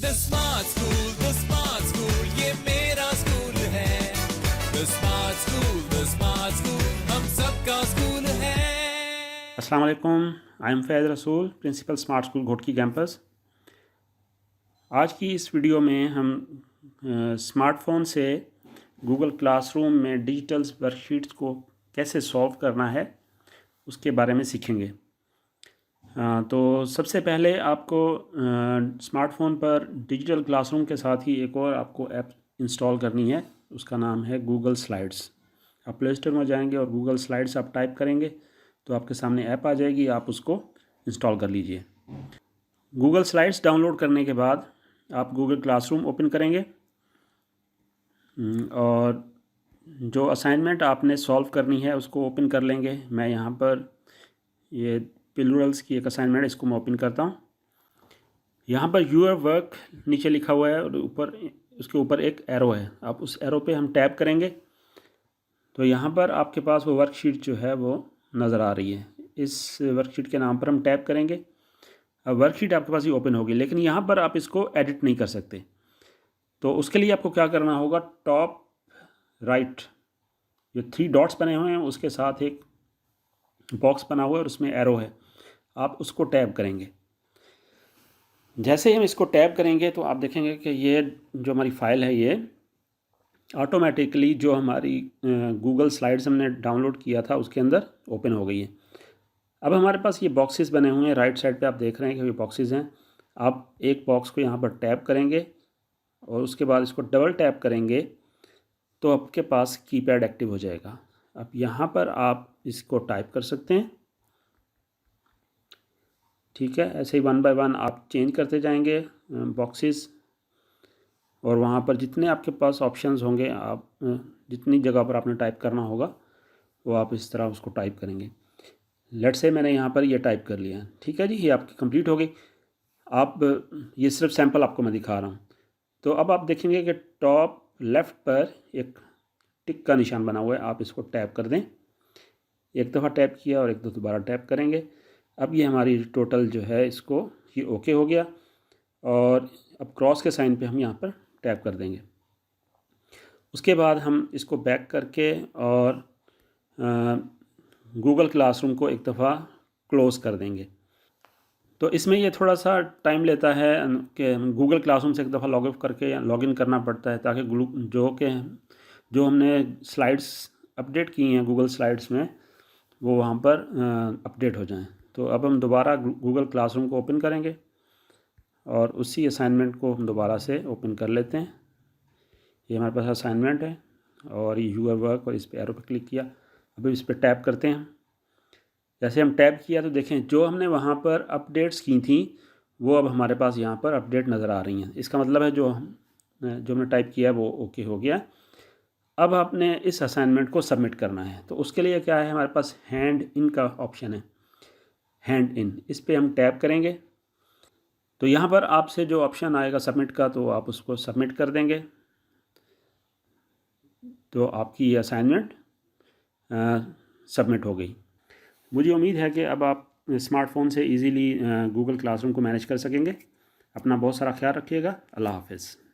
the smart school, ये मेरा school है। The smart school, हम सबका स्कूल है। अस्सलाम वालेकुम, आई am Faiz Rasool, principal smart school Ghotki campus. आज की इस वीडियो में हम स्मार्टफ़ोन से गूगल क्लासरूम में डिजिटल वर्कशीट्स को कैसे सॉल्व करना है उसके बारे में सीखेंगे। तो सबसे पहले आपको स्मार्टफ़ोन पर डिजिटल क्लासरूम के साथ ही एक और आपको ऐप इंस्टॉल करनी है, उसका नाम है गूगल स्लाइड्स। आप प्ले स्टोर में जाएंगे और गूगल स्लाइड्स आप टाइप करेंगे तो आपके सामने ऐप आ जाएगी, आप उसको इंस्टॉल कर लीजिए। गूगल स्लाइड्स डाउनलोड करने के बाद आप गूगल क्लासरूम ओपन करेंगे और जो असाइनमेंट आपने सॉल्व करनी है उसको ओपन कर लेंगे। मैं यहाँ पर ये प्लूरल्स की एक असाइनमेंट, इसको मैं ओपन करता हूँ। यहाँ पर यूर वर्क नीचे लिखा हुआ है और ऊपर उसके ऊपर एक एरो है, आप उस एरो पे हम टैप करेंगे तो यहाँ पर आपके पास वो वर्कशीट जो है वो नज़र आ रही है। इस वर्कशीट के नाम पर हम टैप करेंगे, अब वर्कशीट आपके पास ही ओपन होगी, लेकिन यहाँ पर आप इसको एडिट नहीं कर सकते। तो उसके लिए आपको क्या करना होगा, टॉप राइट जो 3 डॉट्स बने हुए हैं उसके साथ एक बॉक्स बना हुआ है और उसमें एरो है, आप उसको टैप करेंगे। जैसे ही हम इसको टैप करेंगे तो आप देखेंगे कि ये जो हमारी फ़ाइल है ये ऑटोमेटिकली जो हमारी गूगल स्लाइड्स हमने डाउनलोड किया था उसके अंदर ओपन हो गई है। अब हमारे पास ये बॉक्सेस बने हुए हैं, राइट साइड पे आप देख रहे हैं कि ये बॉक्सेस हैं। आप एक बॉक्स को यहाँ पर टैप करेंगे और उसके बाद इसको डबल टैप करेंगे तो आपके पास कीपैड एक्टिव हो जाएगा। अब यहाँ पर आप इसको टाइप कर सकते हैं, ठीक है। ऐसे ही 1 बाय 1 आप चेंज करते जाएंगे बॉक्सेस और वहाँ पर जितने आपके पास ऑप्शंस होंगे, आप जितनी जगह पर आपने टाइप करना होगा वो आप इस तरह उसको टाइप करेंगे। लेट्स से मैंने यहाँ पर ये टाइप कर लिया, ठीक है जी, ये आपकी कंप्लीट हो गई। आप ये सिर्फ सैंपल आपको मैं दिखा रहा हूँ। तो अब आप देखेंगे कि टॉप लेफ़्ट पर एक टिक का निशान बना हुआ है, आप इसको टैप कर दें। एक दफ़ा टैप किया और एक दो दोबारा टैप करेंगे। अब ये हमारी टोटल जो है इसको ये ओके हो गया और अब क्रॉस के साइन पे हम यहाँ पर टैप कर देंगे। उसके बाद हम इसको बैक करके और गूगल क्लासरूम को एक दफ़ा क्लोज़ कर देंगे। तो इसमें ये थोड़ा सा टाइम लेता है कि गूगल क्लासरूम से एक दफ़ा लॉग ऑफ करके या लॉगिन करना पड़ता है ताकि जो हमने स्लाइड्स अपडेट की हैं गूगल स्लाइड्स में वो वहाँ पर अपडेट हो जाएं। तो अब हम दोबारा गूगल क्लासरूम को ओपन करेंगे और उसी असाइनमेंट को हम दोबारा से ओपन कर लेते हैं। ये हमारे पास असाइनमेंट है और ये यूर वर्क, और इस पर एरो पर क्लिक किया। अभी इस पर टैप करते हैं। जैसे हम टैप किया तो देखें जो हमने वहाँ पर अपडेट्स की थी वो अब हमारे पास यहाँ पर अपडेट नज़र आ रही हैं। इसका मतलब है जो हमने टाइप किया वो ओके हो गया। अब आपने इस असाइनमेंट को सबमिट करना है तो उसके लिए क्या है, हमारे पास हैंड इन का ऑप्शन है, हैंड इन, इस पर हम टैप करेंगे तो यहाँ पर आपसे जो ऑप्शन आएगा सबमिट का तो आप उसको सबमिट कर देंगे तो आपकी ये असाइनमेंट सबमिट हो गई। मुझे उम्मीद है कि अब आप स्मार्टफ़ोन से इजीली गूगल क्लासरूम को मैनेज कर सकेंगे। अपना बहुत सारा ख्याल रखिएगा। अल्लाह हाफ़िज़।